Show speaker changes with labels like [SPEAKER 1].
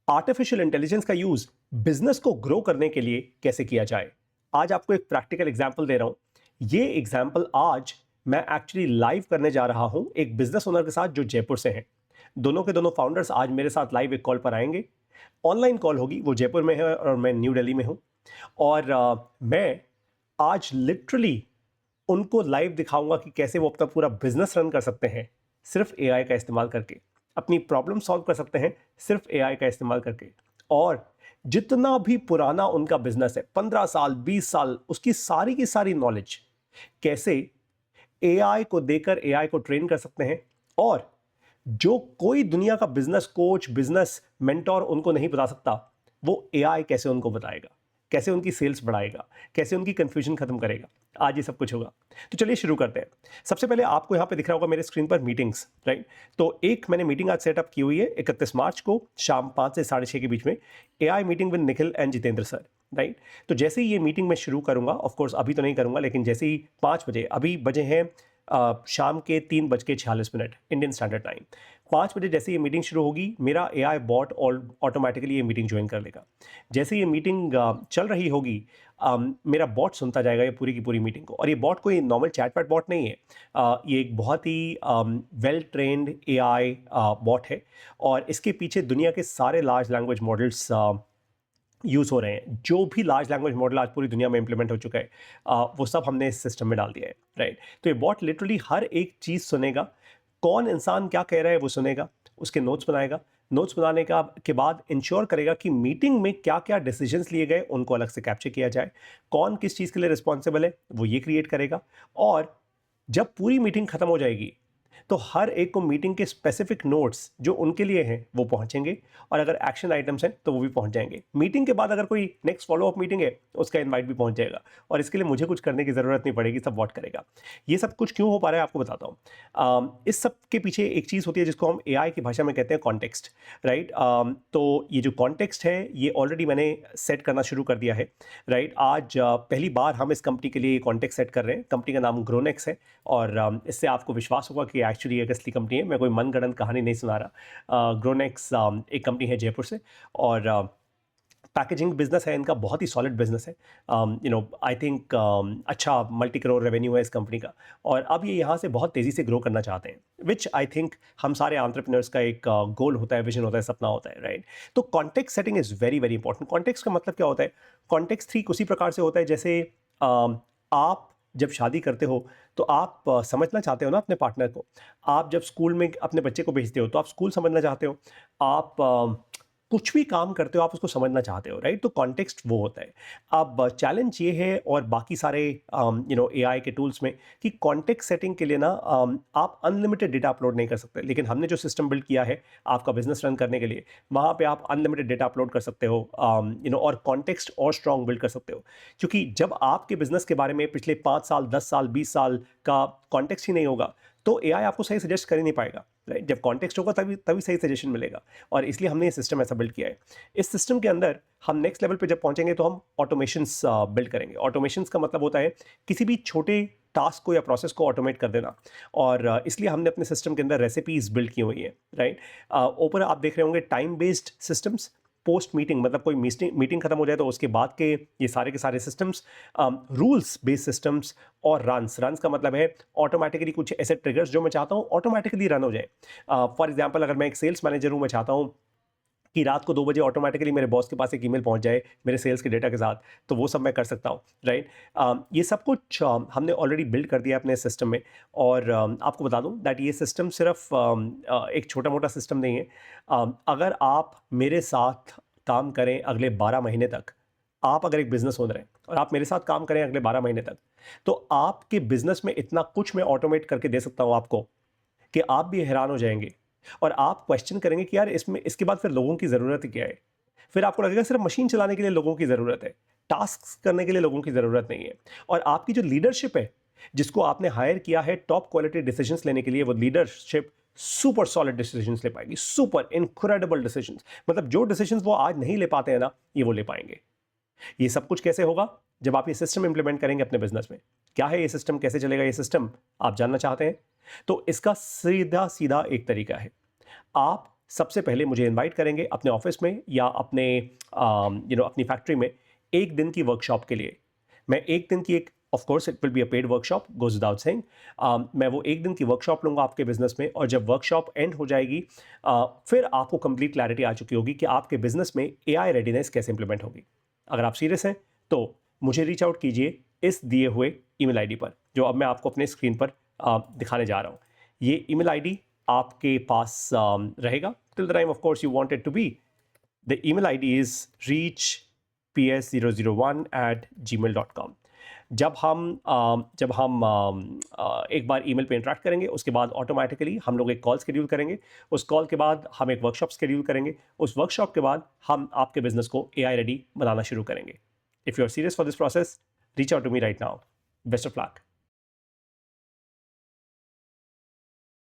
[SPEAKER 1] Artificial intelligence का use business को grow करने के लिए कैसे किया जाए। आज आपको एक प्रैक्टिकल एग्जांपल दे रहा हूं। ये एग्जांपल आज मैं एक्चुअली लाइव करने जा रहा हूं एक बिजनेस ओनर के साथ जो जयपुर से हैं। दोनों के दोनों फाउंडर्स आज मेरे साथ लाइव एक कॉल पर आएंगे। ऑनलाइन कॉल होगी, वो जयपुर में है और मैं न्यू दिल्ली में हूं। और मैं आज लिटरली उनको लाइव दिखाऊंगा कि कैसे वो अपना पूरा बिजनेस रन कर सकते हैं सिर्फ एआई का इस्तेमाल करके, अपनी प्रॉब्लम सॉल्व कर सकते हैं सिर्फ एआई का इस्तेमाल करके। और जितना भी पुराना उनका बिजनेस है, 15 साल 20 साल, उसकी सारी की सारी नॉलेज कैसे एआई को देकर एआई को ट्रेन कर सकते हैं। और जो कोई दुनिया का बिजनेस कोच, बिजनेस मेंटोर उनको नहीं बता सकता, वो एआई कैसे उनको बताएगा, कैसे उनकी सेल्स बढ़ाएगा, कैसे उनकी कंफ्यूजन खत्म करेगा। आज ये सब कुछ होगा। तो चलिए शुरू करते हैं। सबसे पहले आपको यहां पे दिख रहा होगा मेरे स्क्रीन पर मीटिंग्स, राइट। तो एक मैंने मीटिंग आज सेटअप की हुई है 31 मार्च को शाम 5 से 6:30 के बीच में, AI meeting with Nikhil and Jitendra sir, right. तो जैसे ही ये मीटिंग मैं शुरू करूंगा, ऑफ कोर्स अभी तो नहीं करूंगा, लेकिन जैसे ही 5 बजे, अभी बजे हैं शाम के 3:46 इंडियन स्टैंडर्ड टाइम, 5 बजे जैसे ये मीटिंग शुरू होगी, मेरा एआई बॉट ऑटोमेटिकली ये मीटिंग ज्वाइन कर लेगा। जैसे ये मीटिंग चल रही होगी, मेरा बॉट सुनता जाएगा ये पूरी की पूरी मीटिंग को। और ये बॉट कोई नॉर्मल चैटपैट बॉट नहीं है, ये एक बहुत ही वेल ट्रेंड एआई बॉट है। और इसके पीछे दुनिया के सारे लार्ज लैंग्वेज मॉडल्स यूज़ हो रहे हैं। जो भी लार्ज लैंग्वेज मॉडल आज पूरी दुनिया में इंप्लीमेंट हो चुका है, वो सब हमने इस सिस्टम में डाल दिया है, राइट। तो ये बॉट लिटरली हर एक चीज़ सुनेगा, कौन इंसान क्या कह रहा है वो सुनेगा, उसके नोट्स बनाएगा। नोट्स बनाने का के बाद इंश्योर करेगा कि मीटिंग में क्या क्या डिसीजंस लिए गए उनको अलग से कैप्चर किया जाए, कौन किस चीज़ के लिए रिस्पॉन्सिबल है वो ये क्रिएट करेगा। और जब पूरी मीटिंग खत्म हो जाएगी तो हर एक को मीटिंग के स्पेसिफिक नोट्स जो उनके लिए हैं वो पहुंचेंगे, और अगर एक्शन आइटम्स हैं तो वो भी पहुंच जाएंगे। मीटिंग के बाद अगर कोई नेक्स्ट फॉलो अप मीटिंग है, उसका इनवाइट भी पहुंच जाएगा, और इसके लिए मुझे कुछ करने की ज़रूरत नहीं पड़ेगी, सब बॉट करेगा। ये सब कुछ क्यों हो पा रहा है आपको बताता हूँ। इस सब के पीछे एक चीज़ होती है जिसको हम एआई की भाषा में कहते हैं कॉन्टेक्स्ट, राइट। तो ये जो कॉन्टेक्स्ट है ये ऑलरेडी मैंने सेट करना शुरू कर दिया है, राइट। आज पहली बार हम इस कंपनी के लिए कॉन्टेक्स्ट सेट कर रहे हैं। कंपनी का नाम ग्रोनेक्स है, और इससे आपको विश्वास होगा कि एक्चुअली एक असली कंपनी है, मैं कोई मनगढ़ंत कहानी नहीं सुना रहा। ग्रोनेक्स एक कंपनी है जयपुर से, और पैकेजिंग बिजनेस है इनका, बहुत ही सॉलिड बिजनेस है। आई थिंक अच्छा मल्टी करोड़ रेवेन्यू है इस कंपनी का, और अब ये यहाँ से बहुत तेज़ी से ग्रो करना चाहते हैं, विच आई थिंक हम सारे एंटरप्रेन्योर्स का एक गोल होता है, विजन होता है, सपना होता है, राइट। तो context setting is very very important. Context का मतलब क्या होता है? कॉन्टेक्स्ट ठीक उसी प्रकार से होता है जैसे आप जब शादी करते हो तो आप समझना चाहते हो ना अपने पार्टनर को। आप जब स्कूल में अपने बच्चे को भेजते हो तो आप स्कूल समझना चाहते हो। आप कुछ भी काम करते हो आप उसको समझना चाहते हो, राइट। तो कॉन्टेक्स्ट वो होता है। अब चैलेंज ये है, और बाकी सारे एआई के टूल्स में, कि कॉन्टेक्स्ट सेटिंग के लिए ना आप अनलिमिटेड डेटा अपलोड नहीं कर सकते, लेकिन हमने जो सिस्टम बिल्ड किया है आपका बिजनेस रन करने के लिए, वहाँ पे आप अनलिमिटेड डेटा अपलोड कर सकते हो, और कॉन्टेक्स्ट और स्ट्रॉन्ग बिल्ड कर सकते हो। क्योंकि जब आपके बिजनेस के बारे में पिछले 5 साल 10 साल 20 साल का कॉन्टेक्स्ट ही नहीं होगा तो एआई आपको सही सजेस्ट कर ही नहीं पाएगा, राइट। जब कॉन्टेक्स्ट होगा तभी तभी सही सजेशन मिलेगा, और इसलिए हमने ये सिस्टम ऐसा बिल्ड किया है। इस सिस्टम के अंदर हम नेक्स्ट लेवल पे जब पहुंचेंगे तो हम ऑटोमेशंस बिल्ड करेंगे। ऑटोमेशंस का मतलब होता है किसी भी छोटे टास्क को या प्रोसेस को ऑटोमेट कर देना, और इसलिए हमने अपने सिस्टम के अंदर रेसिपीज बिल्ड की हुई है, राइट। ऊपर आप देख रहे होंगे time based systems. Post meeting मतलब कोई मीटिंग खत्म हो जाए तो उसके बाद के ये सारे के सारे सिस्टम्स, रूल्स बेस्ड सिस्टम्स, और रन्स का मतलब है ऑटोमेटिकली कुछ ऐसे ट्रिगर्स जो मैं चाहता हूँ ऑटोमेटिकली रन हो जाए। फॉर एग्जांपल अगर मैं एक सेल्स मैनेजर हूँ, मैं चाहता हूँ कि रात को 2 बजे ऑटोमेटिकली मेरे बॉस के पास एक ईमेल पहुंच जाए मेरे सेल्स के डेटा के साथ, तो वो सब मैं कर सकता हूँ, राइट। ये सब कुछ हमने ऑलरेडी बिल्ड कर दिया अपने सिस्टम में। और आपको बता दूं दैट ये सिस्टम सिर्फ एक छोटा मोटा सिस्टम नहीं है। अगर आप मेरे साथ काम करें अगले 12 महीने तक, आप अगर एक बिजनेस ओनर हैं और आप मेरे साथ काम करें अगले 12 महीने तक, तो आपके बिजनेस में इतना कुछ मैं ऑटोमेट करके दे सकता हूँ आपको कि आप भी हैरान हो जाएंगे। और आप क्वेश्चन करेंगे कि यार इसमें इसके बाद फिर लोगों की ज़रूरत क्या है? फिर आपको लगेगा सिर्फ मशीन चलाने के लिए लोगों की ज़रूरत है, टास्क करने के लिए लोगों की ज़रूरत नहीं है। और आपकी जो लीडरशिप है, जिसको आपने हायर किया है टॉप क्वालिटी डिसीजंस लेने के लिए, वो लीडरशिप सुपर सॉलिड डिसीजंस ले पाएगी, सुपर इनक्रेडिबल डिसीजंस। मतलब जो डिसीजंस वो आज नहीं ले पाते हैं ना, ये वो ले पाएंगे। ये सब कुछ कैसे होगा? जब आप ये सिस्टम इंप्लीमेंट करेंगे अपने बिजनेस में। क्या है ये सिस्टम, कैसे चलेगा ये सिस्टम, आप जानना चाहते हैं? तो इसका सीधा सीधा एक तरीका है। आप सबसे पहले मुझे इनवाइट करेंगे अपने ऑफिस में या अपने अपनी फैक्ट्री में एक दिन की वर्कशॉप के लिए। मैं एक दिन की of course it will be a paid workshop, goes without saying. मैं वो एक दिन की वर्कशॉप लूँगा आपके बिजनेस में, और जब वर्कशॉप एंड हो जाएगी फिर आपको कंप्लीट क्लैरिटी आ चुकी होगी कि आपके बिजनेस में एआई रेडीनेस कैसे इंप्लीमेंट होगी। अगर आप सीरियस हैं तो मुझे रीच आउट कीजिए इस दिए हुए ईमेल आईडी पर, जो अब मैं आपको अपने स्क्रीन पर दिखाने जा रहा हूँ। ये ईमेल आईडी आपके पास रहेगा till the time of course you want it to be. The email ID is reachps001@gmail.com। जब हम एक बार ईमेल पे इंटरेक्ट करेंगे, उसके बाद ऑटोमेटिकली हम लोग एक कॉल शेड्यूल करेंगे। उस कॉल के बाद हम एक वर्कशॉप शेड्यूल करेंगे। उस वर्कशॉप के बाद हम आपके बिजनेस को एआई रेडी बनाना शुरू करेंगे। If you are serious for this process, reach out to me right now. Best of luck.